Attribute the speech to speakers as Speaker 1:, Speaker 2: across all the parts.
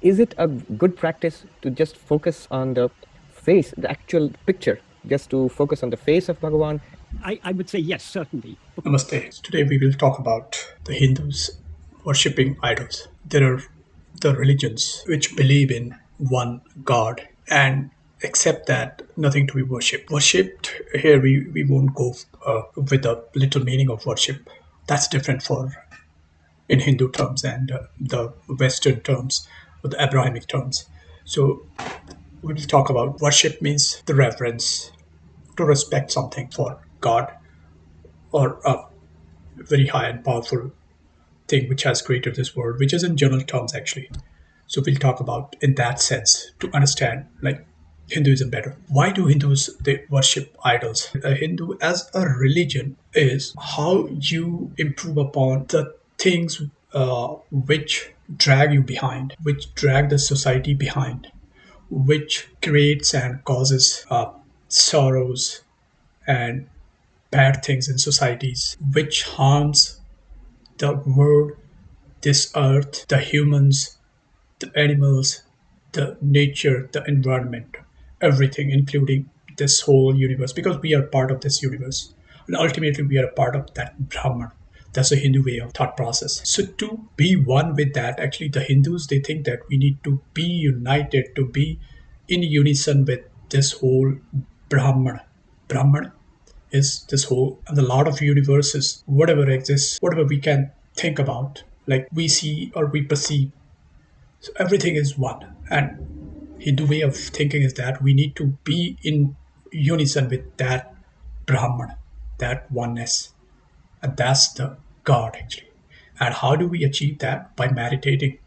Speaker 1: is it a good practice to just focus on the face, the actual picture, just to focus on the face of Bhagavan?
Speaker 2: I would say yes, certainly.
Speaker 3: Namaste. Today we will talk about the Hindus worshipping idols. There are the religions which believe in one God and accept that nothing to be worshipped. Worshipped here we won't go with the little meaning of worship. That's different for in Hindu terms and the Western terms or the Abrahamic terms. So we will talk about worship means the reverence, to respect something for God or a very high and powerful thing which has created this world, which is in general terms actually. So we'll talk about in that sense to understand like Hinduism better. Why do Hindus they worship idols? A Hindu as a religion is how you improve upon the things which drag you behind, which drag the society behind, which creates and causes sorrows and bad things in societies, which harms the world, this earth, the humans, the animals, the nature, the environment, everything, including this whole universe, because we are part of this universe. And ultimately, we are a part of that Brahman. That's a Hindu way of thought process. So to be one with that, actually, the Hindus they think that we need to be united, to be in unison with this whole Brahman. Brahman is this whole and a lot of universes, whatever exists, whatever we can think about, like we see or we perceive, so everything is one. And Hindu way of thinking is that we need to be in unison with that Brahman, that oneness. And that's the God actually. And how do we achieve that? By meditating,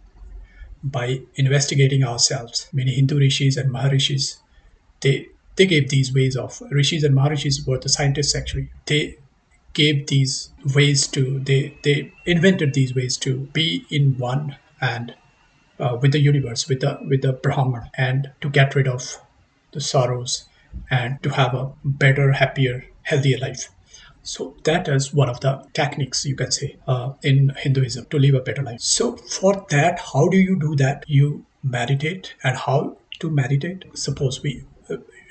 Speaker 3: by investigating ourselves. Many Hindu rishis and maharishis, they gave these ways of rishis and maharishis were the scientists actually. They gave these ways to they invented these ways to be in one and with the universe, with the Brahman, and to get rid of the sorrows and to have a better, happier, healthier life. So that is one of the techniques you can say in Hinduism to live a better life. So for that, how do you do that? You meditate, and how to meditate? Suppose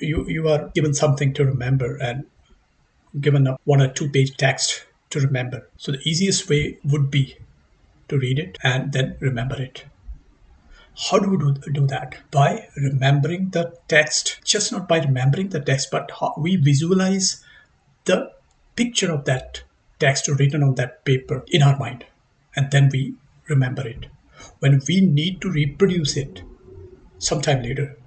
Speaker 3: you are given something to remember and given a 1 or 2 page text to remember. So the easiest way would be to read it and then remember it. How do we do that? By remembering the text, just not by remembering the text, but how we visualize the picture of that text written on that paper in our mind, and then we remember it. When we need to reproduce it sometime later,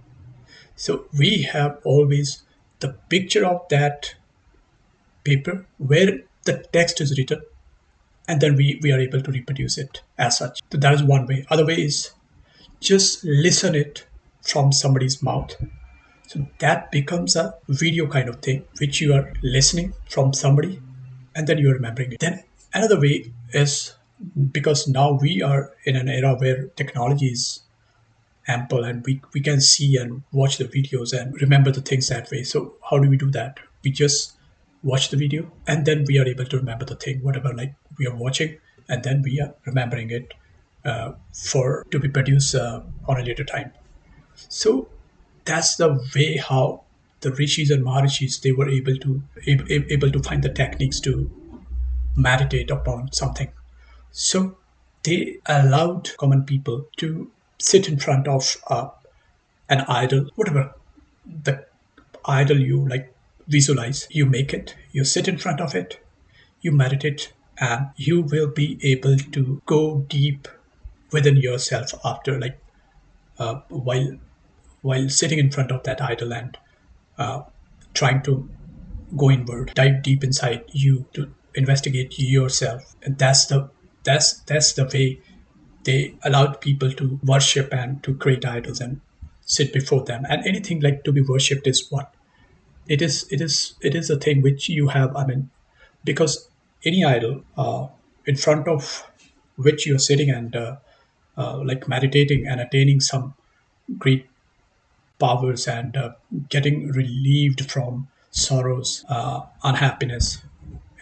Speaker 3: so we have always the picture of that paper where the text is written, and then we are able to reproduce it as such. So that is one way. Other way is just listen it from somebody's mouth. So that becomes a video kind of thing which you are listening from somebody and then you're remembering it. Then another way is, because now we are in an era where technology is ample and we can see and watch the videos and remember the things that way. So how do we do that? We just watch the video and then we are able to remember the thing, whatever like we are watching, and then we are remembering it for to be produced on a later time. So that's the way how the rishis and maharishis they were able to find the techniques to meditate upon something. So they allowed common people to sit in front of an idol, whatever the idol you like visualize, you make it, you sit in front of it, you meditate, and you will be able to go deep within yourself after like while sitting in front of that idol and trying to go inward, dive deep inside you to investigate yourself. And that's the way they allowed people to worship and to create idols and sit before them. And anything like to be worshipped is what it is a thing which you have. I mean, because any idol in front of which you're sitting and like meditating and attaining some great powers and getting relieved from sorrows, unhappiness,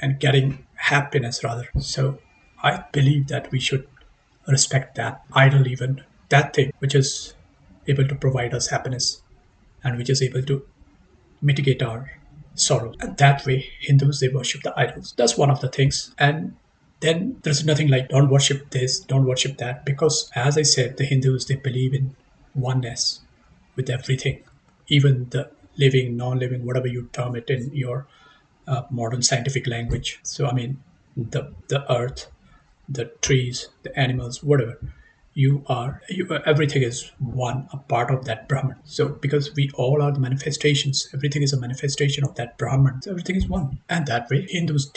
Speaker 3: and getting happiness rather. So I believe that we should respect that idol even that thing which is able to provide us happiness and which is able to mitigate our sorrow. And that way, Hindus, they worship the idols. That's one of the things. And then there's nothing like don't worship this, don't worship that, because as I said, the Hindus, they believe in oneness with everything, even the living, non-living, whatever you term it in your modern scientific language. So I mean, the earth, the trees, the animals, whatever. Everything is one, a part of that Brahman. So because we all are the manifestations, everything is a manifestation of that Brahman. So everything is one. And that way, Hindus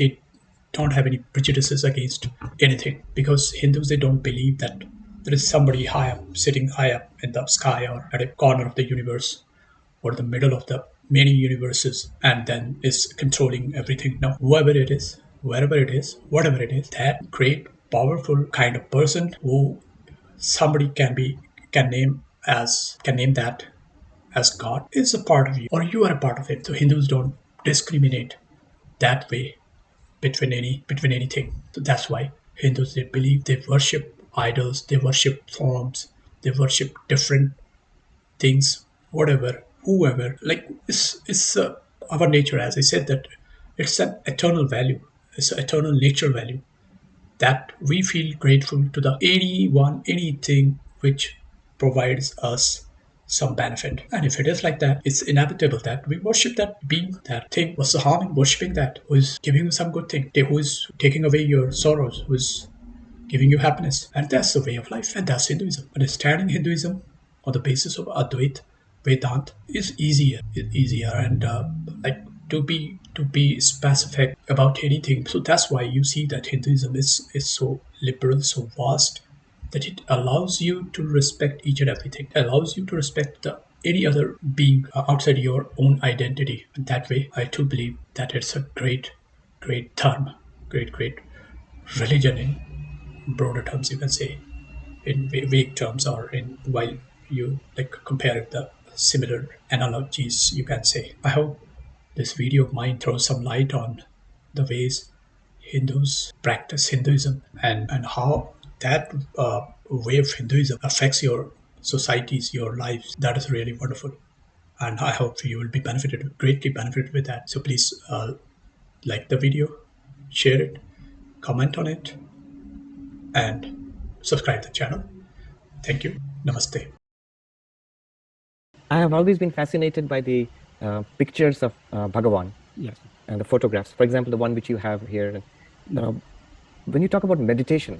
Speaker 3: don't have any prejudices against anything, because Hindus, they don't believe that there is somebody high up, sitting high up in the sky or at a corner of the universe or the middle of the many universes and then is controlling everything. Now, whoever it is, wherever it is, whatever it is, that great, powerful kind of person who somebody can name that as God is a part of you, or you are a part of it. So Hindus don't discriminate that way between anything. So that's why Hindus, they believe, they worship idols, they worship forms, they worship different things, whatever, whoever. Like it's our nature, as I said, that it's an eternal value. It's an eternal nature value that we feel grateful to the anything which provides us some benefit. And if it is like that, it's inevitable that we worship that being, that thing. What's the harm in worshiping that who is giving you some good thing, who is taking away your sorrows, who is giving you happiness? And that's the way of life, and that's Hinduism. Understanding Hinduism on the basis of Advait Vedant is easier, and like to be specific about anything. So that's why you see that Hinduism is so liberal, so vast, that it allows you to respect each and everything, allows you to respect any other being outside your own identity. And that way, I too believe that it's a great term, great religion in broader terms, you can say, in vague terms, or in while you like compare the similar analogies, you can say. I hope this video of mine throws some light on the ways Hindus practice Hinduism, and how that way of Hinduism affects your societies, your lives. That is really wonderful. And I hope you will be greatly benefited with that. So please like the video, share it, comment on it, and subscribe to the channel. Thank you. Namaste.
Speaker 1: I have always been fascinated by the pictures of Bhagavan.
Speaker 2: Yes.
Speaker 1: And the photographs. For example, the one which you have here. When you talk about meditation,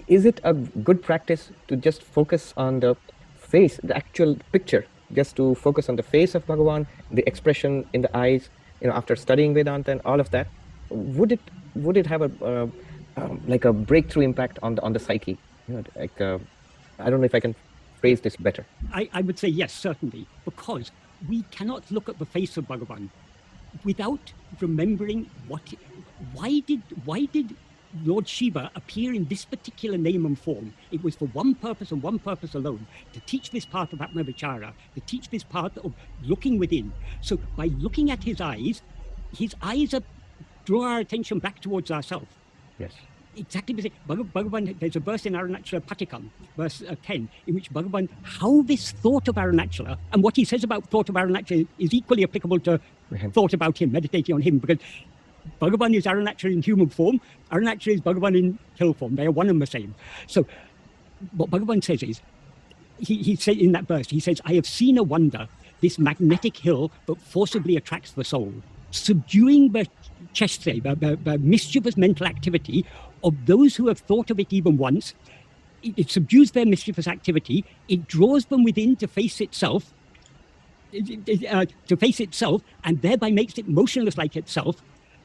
Speaker 1: is it a good practice to just focus on the face, the actual picture, just to focus on the face of Bhagavan, the expression in the eyes, after studying Vedanta and all of that? Would it have a like a breakthrough impact on the psyche? I don't know if I can phrase this better.
Speaker 2: I would say yes, certainly, because we cannot look at the face of Bhagavan without remembering why did Lord Shiva appear in this particular name and form. It was for one purpose and one purpose alone, to teach this part of Atmavichara, to teach this part of looking within. So by looking at his eyes draw our attention back towards ourselves.
Speaker 1: Yes.
Speaker 2: Exactly the same. Bhagavan, there's a verse in Arunachala Patikam, verse 10, in which Bhagavan, how this thought of Arunachala, and what he says about thought of Arunachala is equally applicable to thought about him, meditating on him, because Bhagavan is Arunachala in human form, Arunachala is Bhagavan in hill form. They are one and the same. So what Bhagavan says is, he said in that verse, he says, I have seen a wonder, this magnetic hill that forcibly attracts the soul, subduing the chestre, the mischievous mental activity of those who have thought of it even once. It subdues their mischievous activity. It draws them within to face itself, and thereby makes it motionless like itself.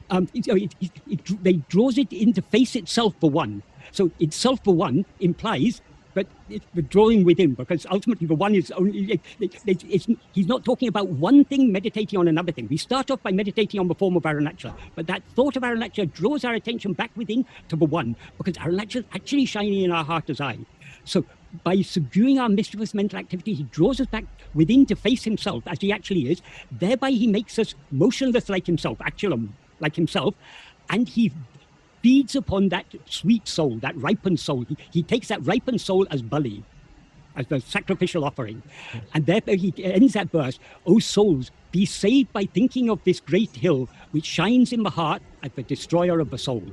Speaker 2: It draws it in to face itself for one. So itself for one implies but the drawing within, because ultimately the one is only, he's not talking about one thing meditating on another thing. We start off by meditating on the form of Arunachala, but that thought of Arunachala draws our attention back within to the one, because Arunachala is actually shining in our heart as eye. So by subduing our mischievous mental activity, he draws us back within to face himself as he actually is. Thereby he makes us motionless like himself, actual like himself, and he feeds upon that sweet soul, that ripened soul. He takes that ripened soul as Bali. as the sacrificial offering. And therefore he ends that verse, O souls, be saved by thinking of this great hill which shines in the heart as the destroyer of the soul.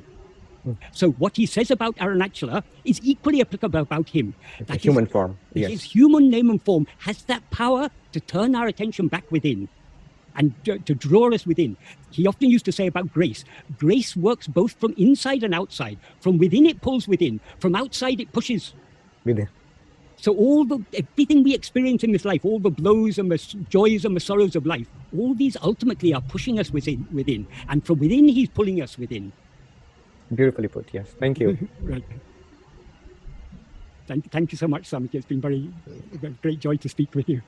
Speaker 2: So what he says about Arunachala is equally applicable about him.
Speaker 1: The human form, yes.
Speaker 2: His human name and form has that power to turn our attention back within and to draw us within. He often used to say about grace, grace works both from inside and outside. From within it pulls within, from outside it pushes
Speaker 1: Within.
Speaker 2: So everything we experience in this life, all the blows and the joys and the sorrows of life, all these ultimately are pushing us within. And from within, he's pulling us within.
Speaker 1: Beautifully put, yes. Thank you.
Speaker 2: Right. Thank you so much, Samik. It's been a great joy to speak with you.